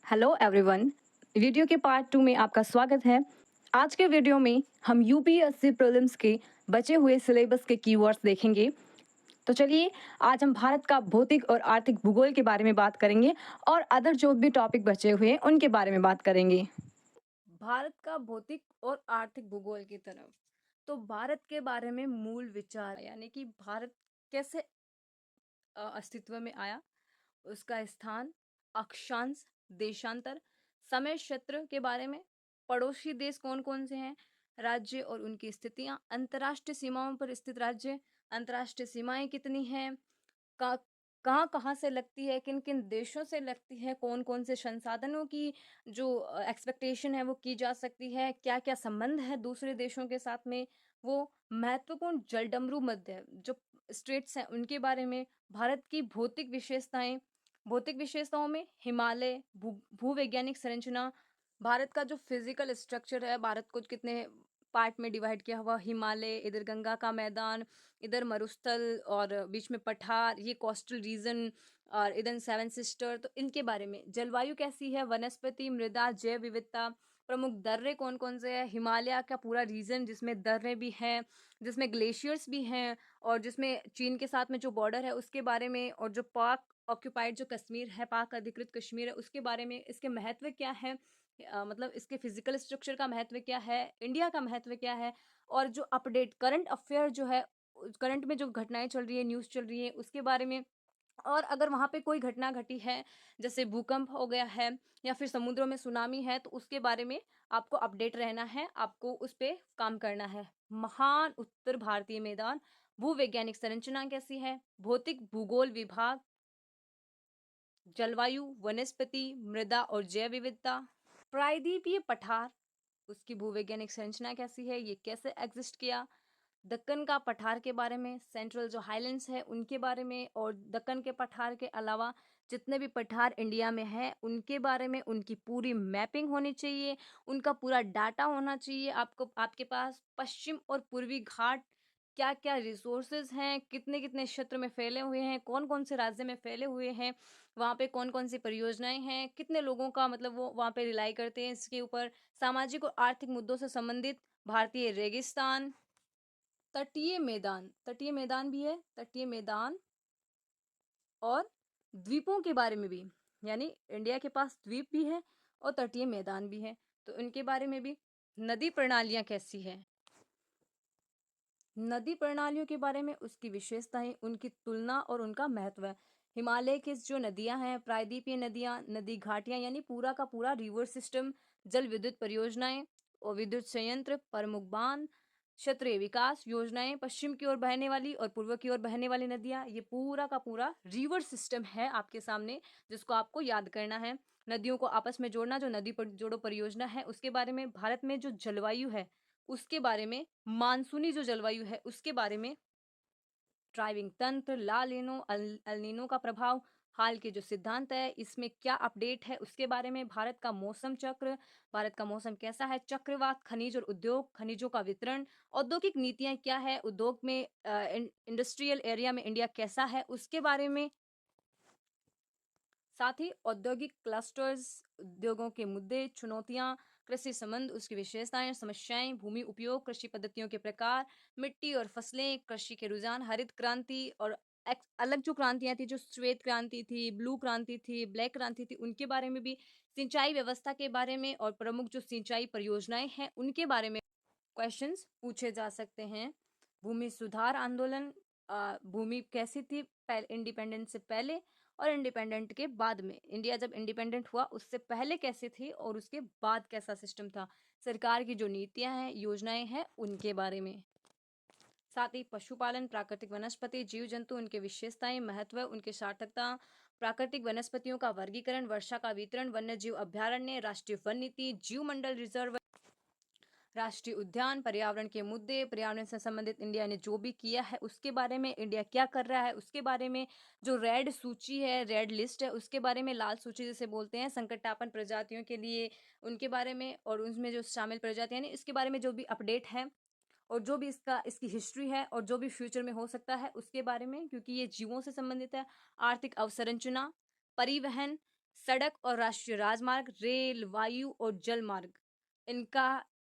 Hello everyone. Video के part 2 में आपका स्वागत है। आज के वीडियो में हम यूपीएससी प्रीलिम्स के बचे हुए सिलेबस के कीवर्ड्स देखेंगे। तो चलिए, आज हम भारत का भौतिक और आर्थिक भूगोल के बारे में बात करेंगे और अदर जो भी टॉपिक बचे हुए हैं उनके बारे में बात करेंगे। भारत का भौतिक और आर्थिक भूगोल की तरफ तो भारत के बारे में मूल विचार यानी कि भारत कैसे अस्तित्व में आया, उसका स्थान, अक्षांश, देशांतर, समय क्षेत्र के बारे में, पड़ोसी देश कौन कौन से हैं, राज्य और उनकी स्थितियां, अंतर्राष्ट्रीय सीमाओं पर स्थित राज्य, अंतर्राष्ट्रीय सीमाएं कितनी हैं, का कहाँ कहाँ से लगती है, किन किन देशों से लगती है, कौन कौन से संसाधनों की जो एक्सपेक्टेशन है वो की जा सकती है, क्या क्या संबंध है दूसरे देशों के साथ में, वो महत्वपूर्ण जलडमरू मध्य जो स्टेट्स हैं उनके बारे में, भारत की भौतिक विशेषताओं में हिमालय, भूवैज्ञानिक संरचना, भारत का जो फिजिकल स्ट्रक्चर है, भारत को कितने पार्ट में डिवाइड किया हुआ, हिमालय, इधर गंगा का मैदान, इधर मरुस्थल और बीच में पठार, ये कोस्टल रीजन, और इधर सेवन सिस्टर, तो इनके बारे में, जलवायु कैसी है, वनस्पति, मृदा, जैव विविधता, प्रमुख दर्रे कौन कौन से है, हिमालय का पूरा रीजन जिसमें दर्रे भी हैं, जिसमें ग्लेशियर्स भी हैं, और जिसमें चीन के साथ में जो बॉर्डर है उसके बारे में, और जो पाक ऑक्यूपाइड जो कश्मीर है, पाक अधिकृत कश्मीर है, उसके बारे में, इसके महत्व क्या है, मतलब इसके फिजिकल स्ट्रक्चर का महत्व क्या है, इंडिया का महत्व क्या है, और जो अपडेट करंट अफेयर जो है, करंट में जो घटनाएं चल रही है, न्यूज़ चल रही है, उसके बारे में, और अगर वहाँ पे कोई घटना घटी है, जैसे भूकंप हो गया है या फिर समुद्रों में सुनामी है, तो उसके बारे में आपको अपडेट रहना है, आपको उस पे काम करना है। महान उत्तर भारतीय मैदान, भूवैज्ञानिक संरचना कैसी है, भौतिक भूगोल विभाग, जलवायु, वनस्पति, मृदा और जैव विविधता, प्रायद्वीपीय पठार, उसकी भूवैज्ञानिक संरचना कैसी है, ये कैसे एग्जिस्ट किया, दक्कन का पठार के बारे में, सेंट्रल जो हाईलैंड्स है उनके बारे में, और दक्कन के पठार के अलावा जितने भी पठार इंडिया में है उनके बारे में, उनकी पूरी मैपिंग होनी चाहिए, उनका पूरा डाटा होना चाहिए आपको, आपके पास पश्चिम और पूर्वी घाट क्या क्या रिसोर्सेज हैं, कितने कितने क्षेत्र में फैले हुए हैं, कौन कौन से राज्य में फैले हुए हैं, वहाँ पे कौन कौन सी परियोजनाएं हैं, कितने लोगों का मतलब वो वहाँ पे रिलाई करते हैं इसके ऊपर, सामाजिक और आर्थिक मुद्दों से संबंधित, भारतीय रेगिस्तान, तटीय मैदान भी है, तटीय मैदान, और द्वीपों के बारे में भी, यानी इंडिया के पास द्वीप भी है और तटीय मैदान भी है, तो इनके बारे में भी, नदी प्रणालियां कैसी है, नदी प्रणालियों के बारे में, उसकी विशेषताएं, उनकी तुलना और उनका महत्व है। हिमालय की जो नदियां हैं, प्रायद्वीपीय नदियां, नदी घाटियां, यानी पूरा का पूरा रिवर सिस्टम, जल विद्युत परियोजनाएं और विद्युत संयंत्र, प्रमुख बांध, क्षेत्रीय विकास योजनाएं, पश्चिम की ओर बहने वाली और पूर्व की ओर बहने वाली नदियां, ये पूरा का पूरा रिवर सिस्टम है आपके सामने, जिसको आपको याद करना है। नदियों को आपस में जोड़ना, जो नदी पर जोड़ो परियोजना है उसके बारे में, भारत में जो जलवायु है उसके बारे में, मानसूनी जो जलवायु है उसके बारे में, ड्राइविंग तंत्र, ला लीनो, अल नीनो का प्रभाव, हाल के जो सिद्धांत है इसमें क्या अपडेट है उसके बारे में, भारत का मौसम चक्र, भारत का मौसम कैसा है, चक्रवात, खनिज और उद्योग, खनिजों का वितरण, औद्योगिक नीतियां क्या है, उद्योग में इंडस्ट्रियल एरिया में इंडिया कैसा है उसके बारे में, साथ ही औद्योगिक क्लस्टर्स, उद्योगों के मुद्दे, चुनौतियां, कृषि संबंध, उसकी विशेषताएं, समस्याएं, भूमि उपयोग, कृषि पद्धतियों के प्रकार, मिट्टी और फसलें, कृषि के रुझान, हरित क्रांति और अलग जो क्रांतियां थी, जो श्वेत क्रांति थी, ब्लू क्रांति थी, ब्लैक क्रांति थी, उनके बारे में भी, सिंचाई व्यवस्था के बारे में और प्रमुख जो सिंचाई परियोजनाएं हैं उनके बारे में क्वेश्चंस पूछे जा सकते हैं। भूमि सुधार आंदोलन, भूमि कैसी थी इंडिपेंडेंस से पहले और इंडिपेंडेंट के बाद में, इंडिया जब इंडिपेंडेंट हुआ उससे पहले कैसे थी और उसके बाद कैसा सिस्टम था, सरकार की जो नीतियां हैं, योजनाएं हैं, उनके बारे में, साथ ही पशुपालन, प्राकृतिक वनस्पति, जीव जंतु, उनके विशेषताएं, महत्व, उनकी सार्थकता, प्राकृतिक वनस्पतियों का वर्गीकरण, वर्षा का वितरण, वन्य जीव अभ्यारण्य, राष्ट्रीय वन नीति, जीव मंडल रिजर्व, राष्ट्रीय उद्यान, पर्यावरण के मुद्दे, पर्यावरण से संबंधित इंडिया ने जो भी किया है उसके बारे में, इंडिया क्या कर रहा है उसके बारे में, जो रेड सूची है, रेड लिस्ट है उसके बारे में, लाल सूची जिसे बोलते हैं संकटापन्न प्रजातियों के लिए, उनके बारे में, और उसमें जो शामिल प्रजातियां हैं इसके बारे में जो भी अपडेट है, और जो भी इसकी हिस्ट्री है और जो भी फ्यूचर में हो सकता है उसके बारे में, क्योंकि ये जीवों से संबंधित है, आर्थिक अवसंरचना, परिवहन, सड़क और राष्ट्रीय राजमार्ग, रेल, वायु और जल मार्ग,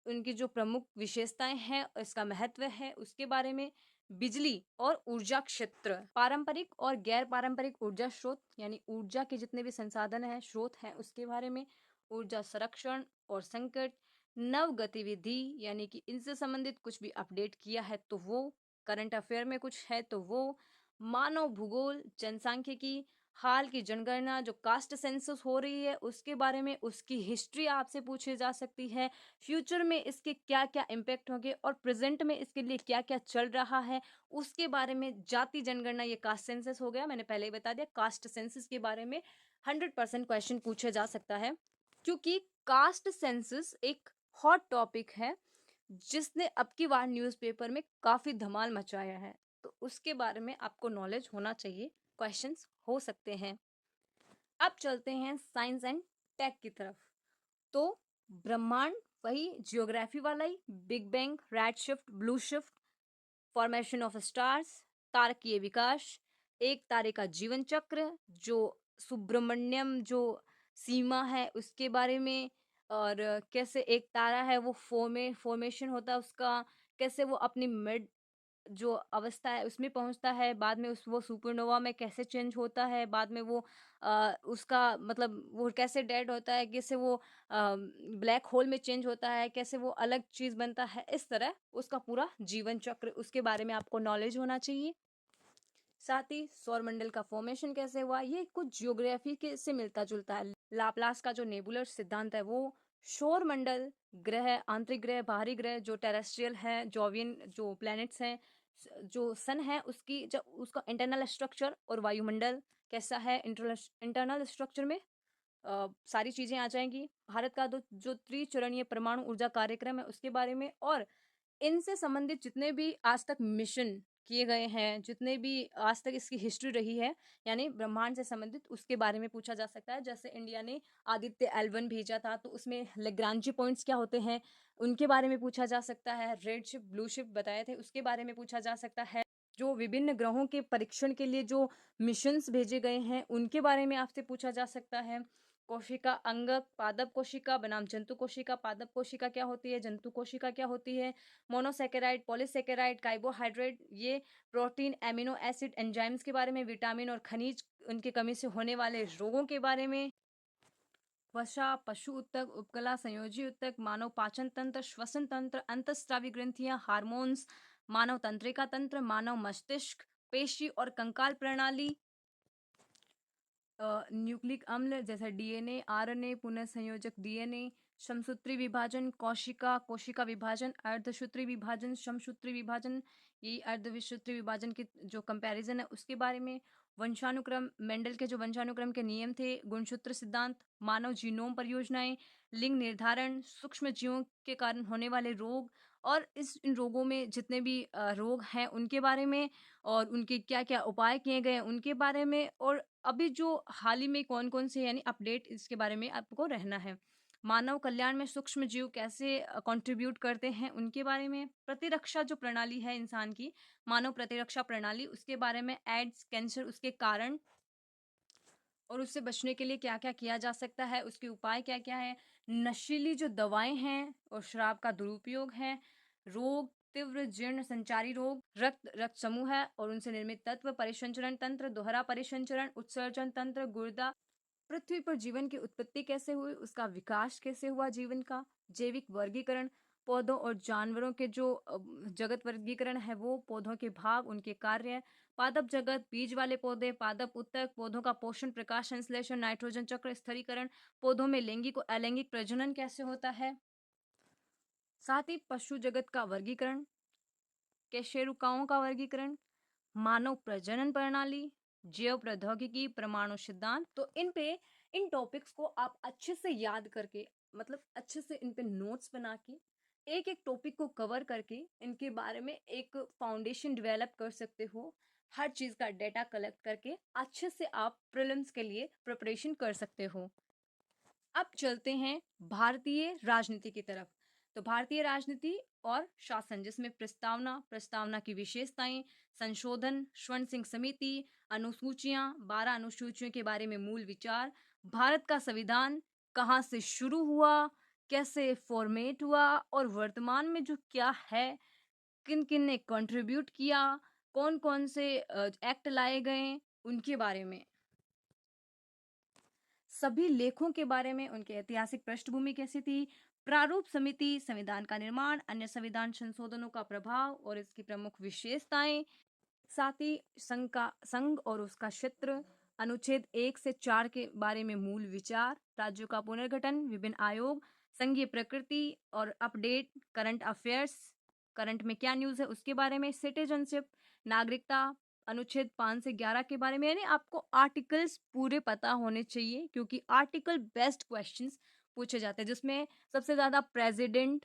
उनकी जो प्रमुख विशेषताएं हैं, इसका महत्व है, उसके बारे में। बिजली और ऊर्जा क्षेत्र, पारंपरिक और गैर पारंपरिक ऊर्जा स्रोत, यानी ऊर्जा के जितने भी संसाधन हैं, स्रोत हैं, उसके बारे में। ऊर्जा संरक्षण और संकट, नव गतिविधि, यानी कि इनसे संबंधित कुछ भी अपडेट किया है तो वो, करंट अफेयर में कुछ है तो वो। मानव भूगोल, जनसांख्यिकी, हाल की जनगणना जो कास्ट सेंसस हो रही है उसके बारे में, उसकी हिस्ट्री आपसे पूछी जा सकती है। फ्यूचर में इसके क्या क्या इम्पैक्ट होंगे और प्रेजेंट में इसके लिए क्या क्या चल रहा है उसके बारे में। जाति जनगणना, ये कास्ट सेंसस हो गया, मैंने पहले ही बता दिया। कास्ट सेंसस के बारे में 100% क्वेश्चन पूछा जा सकता है, क्योंकि कास्ट सेंसस एक हॉट टॉपिक है जिसने अब की बार न्यूज़पेपर में काफी धमाल मचाया है, तो उसके बारे में आपको नॉलेज होना चाहिए, क्वेश्चंस हो सकते हैं। अब चलते हैं साइंस एंड टेक की तरफ। तो ब्रह्मांड, वही जियोग्राफी वाला ही, big bang, red shift, blue shift, formation of stars, तारकीय विकास, एक तारे का जीवन चक्र, जो सुब्रमण्यम जो सीमा है उसके बारे में, और कैसे एक तारा है वो फॉर्मेशन होता है उसका, कैसे वो अपनी मिड जो अवस्था है उसमें पहुंचता है, बाद में उस वो सुपरनोवा में कैसे चेंज होता है, बाद में वो उसका मतलब वो कैसे डेड होता है, कैसे वो ब्लैक होल में चेंज होता है, कैसे वो अलग चीज बनता है, इस तरह उसका पूरा जीवन चक्र, उसके बारे में आपको नॉलेज होना चाहिए। साथ ही सौरमंडल का फॉर्मेशन कैसे हुआ, ये कुछ जियोग्राफी के से मिलता जुलता है। लाप्लास का जो नेबुलर सिद्धांत है वो, सौरमंडल, ग्रह, आंतरिक ग्रह, बाहरी ग्रह, जो टेरेस्ट्रियल है, जोवियन जो प्लैनेट्स हैं, जो सन है उसकी जब उसका इंटरनल स्ट्रक्चर, और वायुमंडल कैसा है, इंटरनल स्ट्रक्चर में सारी चीजें आ जाएंगी। भारत का जो त्रिचरणीय परमाणु ऊर्जा कार्यक्रम है उसके बारे में, और इनसे संबंधित जितने भी आज तक मिशन किए गए हैं, जितने भी आज तक इसकी हिस्ट्री रही है, यानी ब्रह्मांड से संबंधित, उसके बारे में पूछा जा सकता है। जैसे इंडिया ने आदित्य L1 भेजा था, तो उसमें लेग्रांजी पॉइंट्स क्या होते हैं उनके बारे में पूछा जा सकता है। रेड शिफ्ट, ब्लू शिफ्ट बताए थे, उसके बारे में पूछा जा सकता है। जो विभिन्न ग्रहों के परीक्षण के लिए जो मिशंस भेजे गए हैं उनके बारे में आपसे पूछा जा सकता है। कोशिका अंगक, पादप कोशिका बनाम जंतु कोशिका, पादप कोशिका क्या होती है, जंतु कोशिका क्या होती है, मोनोसेकेराइड, पॉलीसेकेराइड, कार्बोहाइड्रेट, ये प्रोटीन, एमिनो एसिड, एंजाइम्स के बारे में, विटामिन और खनिज, उनकी कमी से होने वाले रोगों के बारे में। वसा, पशु उत्तक, उपकला, संयोजी उत्तक, मानव पाचन तंत्र, श्वसन तंत्र, अंतस्रावी ग्रंथियां, हार्मोन्स, मानव तंत्रिका तंत्र, मानव मस्तिष्क, पेशी और कंकाल प्रणाली, न्यूक्लिक अम्ल जैसे डीएनए, आरएनए, पुनः संयोजक डीएनए, समसूत्री विभाजन, कोशिका, कोशिका विभाजन, अर्धसूत्री विभाजन, समसूत्री विभाजन, ये अर्धविसूत्री विभाजन के जो कंपैरिजन है उसके बारे में। वंशानुक्रम, मेंडल के जो वंशानुक्रम के नियम थे, गुणसूत्र सिद्धांत, मानव जीनोम परियोजनाएं, लिंग निर्धारण, सूक्ष्म जीवों के कारण होने वाले रोग, और इन रोगों में जितने भी रोग हैं उनके बारे में, और उनके क्या क्या उपाय किए गए हैं उनके बारे में, और अभी जो हाल ही में कौन कौन से यानी अपडेट इसके बारे में आपको रहना है। मानव कल्याण में सूक्ष्म जीव कैसे कंट्रीब्यूट करते हैं उनके बारे में। प्रतिरक्षा जो प्रणाली है इंसान की, मानव प्रतिरक्षा प्रणाली, उसके बारे में। एड्स, कैंसर, उसके कारण और उससे बचने के लिए क्या क्या किया जा सकता है, उसके उपाय क्या क्या है। नशीली जो दवाएं हैं और शराब का दुरुपयोग है। रोग, तीव्र जीर्ण संचारी रोग, रक्त समूह है और उनसे निर्मित तत्व, परिसंचरण तंत्र, दोहरा परिसंचरण, उत्सर्जन तंत्र, गुर्दा, पृथ्वी पर जीवन की उत्पत्ति कैसे हुई, उसका विकास कैसे हुआ जीवन का, जैविक वर्गीकरण, पौधों और जानवरों के जो जगत वर्गीकरण है वो, पौधों के भाग, उनके कार्य, पादप जगत, बीज वाले पौधे, पादप उत्तक, पौधों का पोषण, प्रकाश संश्लेषण, नाइट्रोजन चक्र, स्थिरीकरण, पौधों में लैंगिक और अलैंगिक प्रजनन कैसे होता है। साथ ही पशु जगत का वर्गीकरण, कशेरुकाओं का वर्गीकरण, मानव प्रजनन प्रणाली, जैव प्रौद्योगिकी, परमाणु सिद्धांत। तो इन टॉपिक्स को आप अच्छे से याद करके, मतलब अच्छे से इन पे नोट्स बना के, एक एक टॉपिक को कवर करके इनके बारे में एक फाउंडेशन डेवलप कर सकते हो। हर चीज का डेटा कलेक्ट करके अच्छे से आप प्रीलिम्स के लिए प्रिपरेशन कर सकते हो। अब चलते हैं भारतीय राजनीति की तरफ। तो भारतीय राजनीति और शासन, जिसमें प्रस्तावना की विशेषताएं, संशोधन, स्वर्ण सिंह समिति, अनुसूचियां, 12 अनुसूचियों के बारे में मूल विचार, भारत का संविधान कहाँ से शुरू हुआ, कैसे फॉर्मेट हुआ और वर्तमान में जो क्या है, किन-किन ने कंट्रीब्यूट किया, कौन-कौन से एक्ट लाए गए, उनके बारे में। सभी लेखों के बारे में, उनकी ऐतिहासिक पृष्ठभूमि कैसी थी, प्रारूप समिति, संविधान का निर्माण, अन्य संविधान संशोधनों का प्रभाव और इसकी प्रमुख विशेषताएं, साथ ही संघ और उसका क्षेत्र, अनुच्छेद 1 से 4 के बारे में मूल विचार, राज्यों का पुनर्गठन, विभिन्न आयोग, संघीय प्रकृति और अपडेट, करंट अफेयर्स, करंट में क्या न्यूज़ है उसके बारे में, सिटीजनशिप, नागरिकता, अनुच्छेद 5 से 11 के बारे में, यानी आपको आर्टिकल्स पूरे पता होने चाहिए क्योंकि आर्टिकल बेस्ड क्वेश्चंस पूछे जाते हैं जिसमें सबसे ज़्यादा प्रेसिडेंट,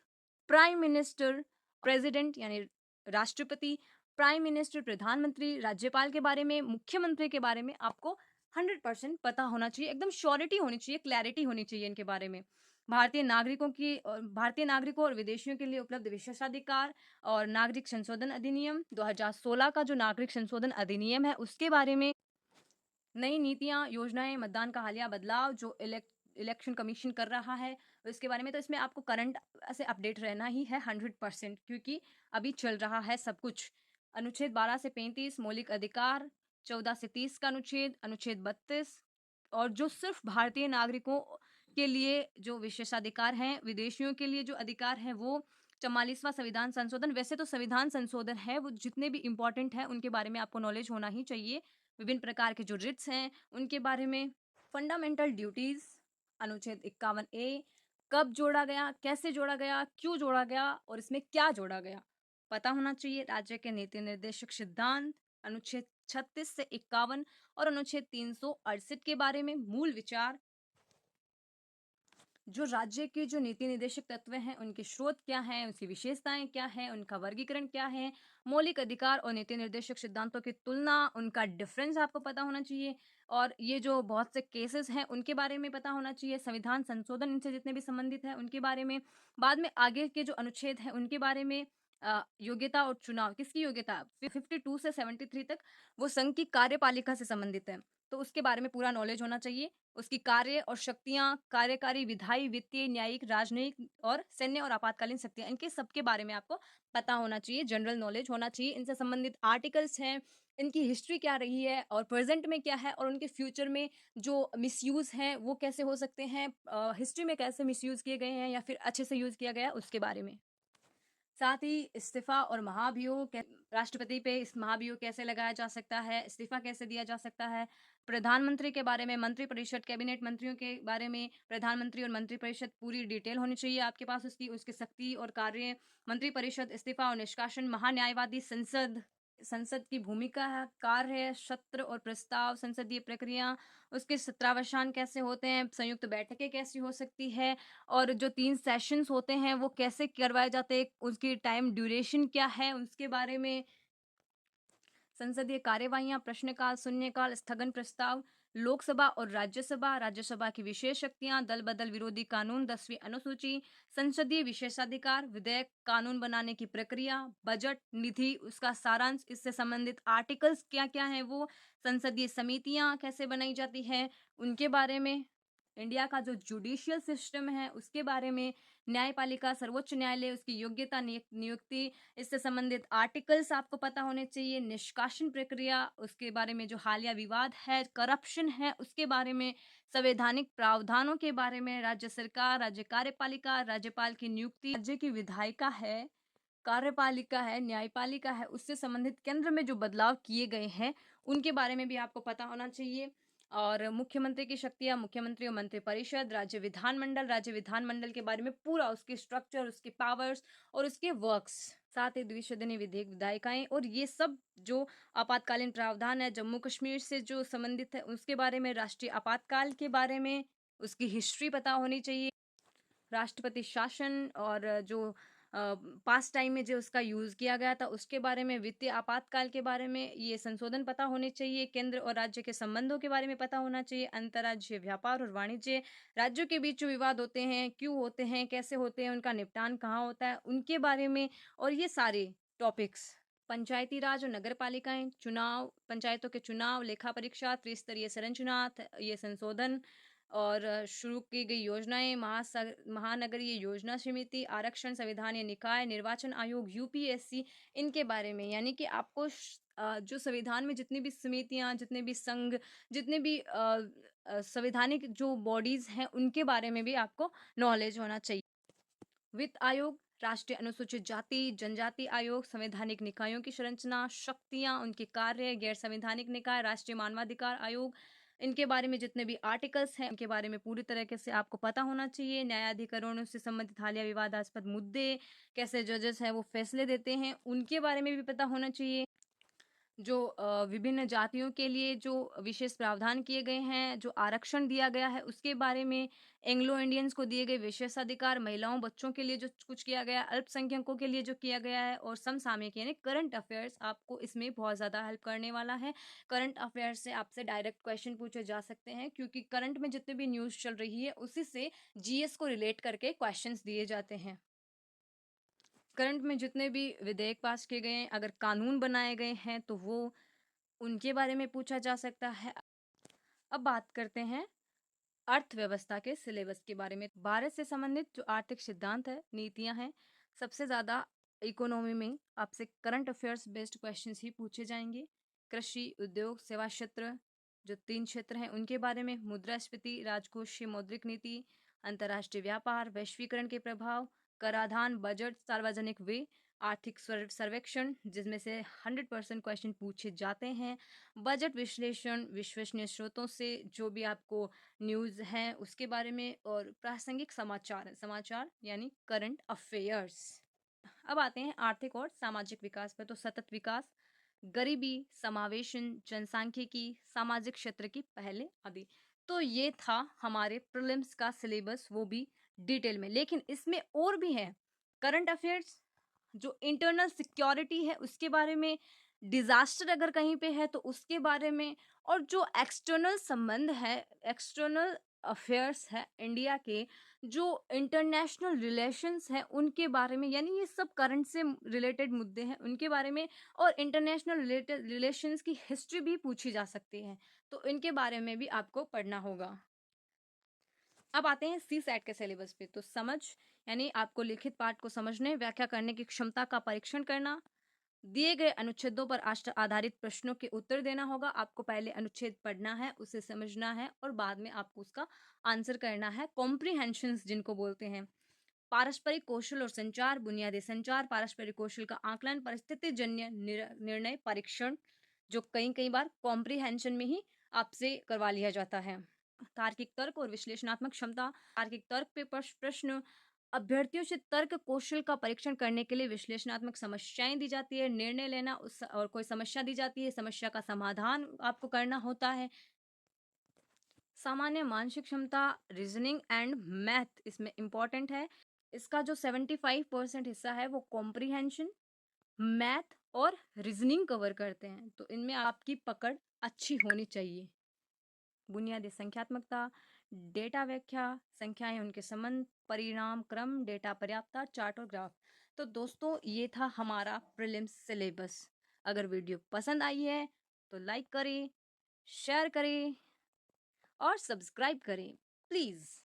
प्राइम मिनिस्टर, प्रेसिडेंट यानी राष्ट्रपति, प्राइम मिनिस्टर प्रधानमंत्री, राज्यपाल के बारे में, मुख्यमंत्री के बारे में आपको 100% पता होना चाहिए, एकदम श्योरिटी होनी चाहिए, क्लैरिटी होनी चाहिए इनके बारे में। भारतीय नागरिकों और विदेशियों के लिए उपलब्ध विशेषाधिकार और नागरिक संशोधन अधिनियम 2016 का जो नागरिक संशोधन अधिनियम है उसके बारे में, नई नीतियाँ, योजनाएं, मतदान का हालिया बदलाव जो इलेक्शन कमीशन कर रहा है उसके बारे में, तो इसमें आपको करंट से अपडेट रहना ही है 100% क्योंकि अभी चल रहा है सब कुछ। अनुच्छेद 12 से 35 मौलिक अधिकार, 14 से 30 का अनुच्छेद, अनुच्छेद 32 और जो सिर्फ भारतीय नागरिकों के लिए जो विशेषाधिकार हैं, विदेशियों के लिए जो अधिकार है वो 44वां संविधान संशोधन। वैसे तो संविधान संशोधन है वो जितने भी इम्पोर्टेंट है उनके बारे में आपको नॉलेज होना ही चाहिए। विभिन्न प्रकार के जो रिट्स हैं उनके बारे में, फंडामेंटल ड्यूटीज, अनुच्छेद 51 ए, कब जोड़ा गया, कैसे जोड़ा गया, क्यों जोड़ा गया और इसमें क्या जोड़ा गया पता होना चाहिए। राज्य के नीति निर्देशक सिद्धांत, अनुच्छेद 36 से 51 और अनुच्छेद 368 के बारे में मूल विचार, जो राज्य के जो नीति निर्देशक तत्व हैं उनके स्रोत क्या हैं, उसकी विशेषताएं क्या हैं, उनका वर्गीकरण क्या है, मौलिक अधिकार और नीति निर्देशक सिद्धांतों की तुलना, उनका डिफरेंस आपको पता होना चाहिए और ये जो बहुत से केसेस हैं उनके बारे में पता होना चाहिए, संविधान संशोधन इनसे जितने भी संबंधित है उनके बारे में, बाद में आगे के जो अनुच्छेद हैं उनके बारे में, योग्यता और चुनाव, किसकी योग्यता 52 से 73 तक वो संघ की कार्यपालिका से संबंधित है तो उसके बारे में पूरा नॉलेज होना चाहिए, उसकी कार्य और शक्तियाँ, कार्यकारी, विधायी, वित्तीय, न्यायिक, राजनयिक और सैन्य और आपातकालीन शक्तियाँ, इनके सबके बारे में आपको पता होना चाहिए, जनरल नॉलेज होना चाहिए। इनसे संबंधित आर्टिकल्स हैं, इनकी हिस्ट्री क्या रही है और प्रेज़ेंट में क्या है और उनके फ्यूचर में जो मिसयूज़ हैं, वो कैसे हो सकते हैं, हिस्ट्री में कैसे मिसयूज़ किए गए हैं या फिर अच्छे से यूज़ किया गया है, उसके बारे में। साथ ही इस्तीफा और महाभियोग राष्ट्रपति पे इस महाभियोग कैसे लगाया जा सकता है, इस्तीफा कैसे दिया जा सकता है, प्रधानमंत्री के बारे में, मंत्री परिषद, कैबिनेट मंत्रियों के बारे में, प्रधानमंत्री और मंत्री परिषद पूरी डिटेल होनी चाहिए आपके पास उसकी, उसकी शक्ति और कार्य, मंत्री परिषद, इस्तीफा और निष्कासन, महान्यायवादी, संसद, संसद की भूमिका है, कार्य, सत्र और प्रस्ताव, संसदीय प्रक्रिया, उसके सत्रावसान कैसे होते हैं, संयुक्त बैठकें कैसी हो सकती है और जो 3 सेशंस होते हैं वो कैसे करवाए जाते हैं, उसकी टाइम ड्यूरेशन क्या है, उसके बारे में, संसदीय कार्यवाहियाँ, प्रश्नकाल, शून्यकाल, स्थगन प्रस्ताव, लोकसभा और राज्यसभा, राज्यसभा की विशेष शक्तियाँ, दल बदल विरोधी कानून, 10वीं अनुसूची, संसदीय विशेषाधिकार, विधेयक, कानून बनाने की प्रक्रिया, बजट, निधि, उसका सारांश, इससे संबंधित आर्टिकल्स क्या-क्या हैं वो, संसदीय समितियाँ कैसे बनाई जाती हैं, उनके बारे में, इंडिया का जो जुडिशियल सिस्टम है उसके बारे में, न्यायपालिका, सर्वोच्च न्यायालय, उसकी योग्यता, नियुक्ति, इससे संबंधित आर्टिकल्स आपको पता होने चाहिए, निष्कासन प्रक्रिया, उसके बारे में जो हालिया विवाद है, करप्शन है, उसके बारे में, संवैधानिक प्रावधानों के बारे में, राज्य सरकार, राज्य कार्यपालिका, राज्यपाल की नियुक्ति, राज्य की विधायिका है, कार्यपालिका है, न्यायपालिका है, उससे संबंधित केंद्र में जो बदलाव किए गए हैं, उनके बारे में भी आपको पता होना चाहिए। और मुख्यमंत्री की शक्तियाँ, मुख्यमंत्री और मंत्रिपरिषद, राज्य विधानमंडल के बारे में पूरा उसके स्ट्रक्चर, उसके पावर्स और उसके वर्क्स, साथ ही द्विसदनीय विधेयक, विधायिकाएँ और ये सब जो आपातकालीन प्रावधान है, जम्मू कश्मीर से जो संबंधित है, उसके बारे में, राष्ट्रीय आपातकाल के बारे में, उसकी हिस्ट्री पता होनी चाहिए। राष्ट्रपति शासन और जो पास्ट टाइम में जो उसका यूज़ किया गया था उसके बारे में, वित्तीय आपातकाल के बारे में ये संशोधन पता होने चाहिए, केंद्र और राज्य के संबंधों के बारे में पता होना चाहिए, अंतर्राज्यीय व्यापार और वाणिज्य, राज्यों के बीच जो विवाद होते हैं, क्यों होते हैं, कैसे होते हैं, उनका निपटान कहाँ होता है, उनके बारे में और ये सारे टॉपिक्स, पंचायती राज और नगर पालिकाएं, चुनाव, पंचायतों के चुनाव, लेखा परीक्षा, त्रिस्तरीय संरचना, ये संशोधन, और शुरू की गई योजनाएँ, महानगरीय योजना समिति, आरक्षण, संविधानीय निकाय, निर्वाचन आयोग, यूपीएससी, इनके बारे में, यानी कि आपको जो संविधान में जितनी भी समितियाँ, जितने भी संघ, जितने भी संवैधानिक जो बॉडीज़ हैं, उनके बारे में भी आपको नॉलेज होना चाहिए। वित्त आयोग, राष्ट्रीय अनुसूचित जाति जनजाति आयोग, संवैधानिक निकायों की संरचना, शक्तियां, उनके कार्य, गैर संवैधानिक निकाय, राष्ट्रीय मानवाधिकार आयोग, इनके बारे में जितने भी आर्टिकल्स हैं इनके बारे में पूरी तरीके से आपको पता होना चाहिए। न्यायाधिकरणों से संबंधित हालिया विवादास्पद मुद्दे, कैसे जजेस हैं वो फैसले देते हैं, उनके बारे में भी पता होना चाहिए। जो विभिन्न जातियों के लिए जो विशेष प्रावधान किए गए हैं, जो आरक्षण दिया गया है उसके बारे में, एंग्लो इंडियंस को दिए गए विशेषाधिकार, महिलाओं, बच्चों के लिए जो कुछ किया गया, अल्पसंख्यकों के लिए जो किया गया है, और समसामयिक यानी करंट अफेयर्स आपको इसमें बहुत ज़्यादा हेल्प करने वाला है। करंट अफेयर्स से आपसे डायरेक्ट क्वेश्चन पूछे जा सकते हैं, क्योंकि करंट में जितने भी न्यूज़ चल रही है उसी से जीएस को रिलेट करके क्वेश्चंस दिए जाते हैं। करंट में जितने भी विधेयक पास किए गए हैं, अगर कानून बनाए गए हैं तो वो उनके बारे में पूछा जा सकता है। अब बात करते हैं अर्थव्यवस्था के सिलेबस के बारे में। भारत से संबंधित जो आर्थिक सिद्धांत है, नीतियां हैं, सबसे ज़्यादा इकोनॉमी में आपसे करंट अफेयर्स बेस्ड क्वेश्चंस ही पूछे जाएंगे। कृषि, उद्योग, सेवा क्षेत्र, जो 3 क्षेत्र हैं उनके बारे में, मुद्रास्फीति, राजकोषीय मौद्रिक नीति, अंतर्राष्ट्रीय व्यापार, वैश्वीकरण के प्रभाव, कराधान, बजट, सार्वजनिक व्यय, आर्थिक सर्वेक्षण, जिसमें से 100% क्वेश्चन पूछे जाते हैं। बजट विश्लेषण, विश्वसनीय स्रोतों से जो भी आपको न्यूज़ हैं उसके बारे में, और प्रासंगिक समाचार, समाचार यानी करंट अफेयर्स। अब आते हैं आर्थिक और सामाजिक विकास पर। तो सतत विकास, गरीबी, समावेशन, जनसांख्यिकी, सामाजिक क्षेत्र की पहले आदि। तो ये था हमारे प्रीलिम्स का सिलेबस, वो भी डिटेल में। लेकिन इसमें और भी है, करंट अफेयर्स, जो इंटरनल सिक्योरिटी है उसके बारे में, डिजास्टर अगर कहीं पे है तो उसके बारे में, और जो एक्सटर्नल संबंध है, एक्सटर्नल अफेयर्स है इंडिया के, जो इंटरनेशनल रिलेशंस हैं उनके बारे में, यानी ये सब करंट से रिलेटेड मुद्दे हैं उनके बारे में। और इंटरनेशनल रिलेटेड रिलेशंस की हिस्ट्री भी पूछी जा सकती है, तो इनके बारे में भी आपको पढ़ना होगा। अब आते हैं सी सेट के सिलेबस पे। तो समझ, यानी आपको लिखित पाठ को समझने, व्याख्या करने की क्षमता का परीक्षण करना, दिए गए अनुच्छेदों पर आधारित प्रश्नों के उत्तर देना होगा। आपको पहले अनुच्छेद पढ़ना है, उसे समझना है, और बाद में आपको उसका आंसर करना है। कॉम्प्रीहेंशंस जिनको बोलते हैं, पारस्परिक कौशल और संचार, बुनियादी संचार, पारस्परिक कौशल का आकलन, परिस्थिति जन्य निर्णय परीक्षण, जो कई कई बार कॉम्प्रीहेंशन में ही आपसे करवा लिया जाता है। तार्किक तर्क और विश्लेषणात्मक क्षमता, तार्किक तर्क पे प्रश्न, अभ्यर्थियों से तर्क कौशल का परीक्षण करने के लिए विश्लेषणात्मक समस्याएं दी जाती है, निर्णय लेना उस, और कोई समस्या दी जाती है, समस्या का समाधान आपको करना होता है। सामान्य मानसिक क्षमता, रीजनिंग एंड मैथ इसमें इंपॉर्टेंट है। इसका जो 75% हिस्सा है वो कॉम्प्रीहेंशन, मैथ और रीजनिंग कवर करते हैं, तो इनमें आपकी पकड़ अच्छी होनी चाहिए। बुनियादी संख्यात्मकता, डेटा व्याख्या, संख्याएं उनके संबंध, परिणाम क्रम, डेटा पर्याप्तता, चार्ट और ग्राफ। तो दोस्तों ये था हमारा प्रीलिम्स सिलेबस। अगर वीडियो पसंद आई है तो लाइक करें, शेयर करें और सब्सक्राइब करें प्लीज़।